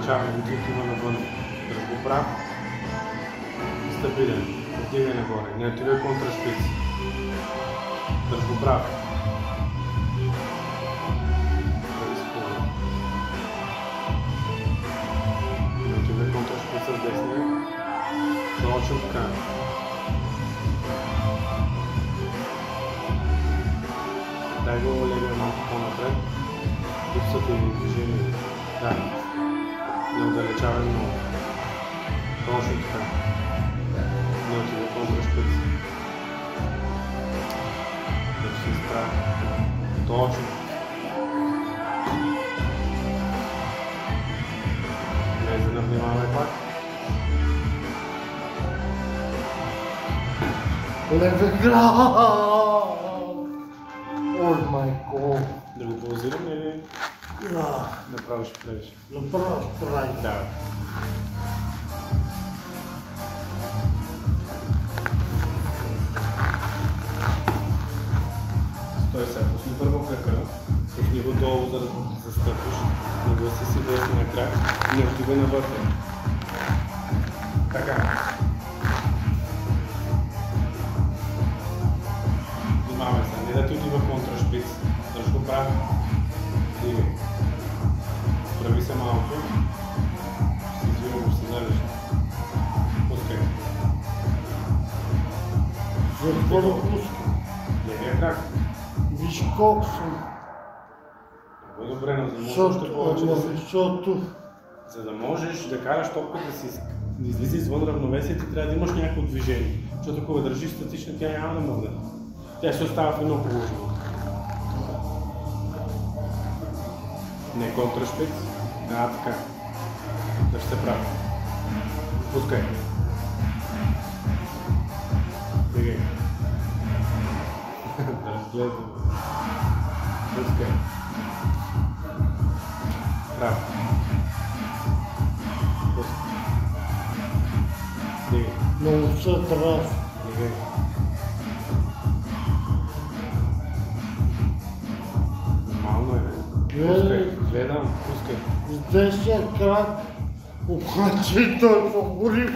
отдалечаване, отива навън. Дръж го прав. Стабилен. Отдигай нагоре. Не отивай контра шпиц. Дръж го прав. Не отивай контра шпица с десния. Точно така. Дай го левия малко по-напред. Липсата и движение. Да. Не отдалечавай много. Точно така. Не отиде контра шпиц. Да се изправя. Точно. Не да внимавай пак. Левия крак! О май гот! Да го паузирам или Да. направо ще правиш? Направо ще правиш. Да. Стой сега, пусни първо крака, пусни го долу, за да застъпиш, нагласи си десния крак и не отивай навътре. Така. Внимавай се, не да ти отива контра шпиц, дръж го прави. Дигай. Прави се малко. Ще се извивам, ще се завиш. Пускай. За какво да пускам? Левия крак. Виж колко съм. Много добре, но за да можеш още повече да се... Защото... За да можеш да караш топката си да излиза извън равновесието, трябва да имаш някакво движение. Защото ако държиш статично, тя няма да мъгне. Тя се остава в едно положение. Не контрашпиц. Да, така. Да ще се прави. Пускай. Дигай. Да разгледам. Пускай. Право. Пускай. Дигай. Много се трябва. Дигай. Нормално е. Пускай. Гледам. Пускай. С десния крак обхвачи той фаворит.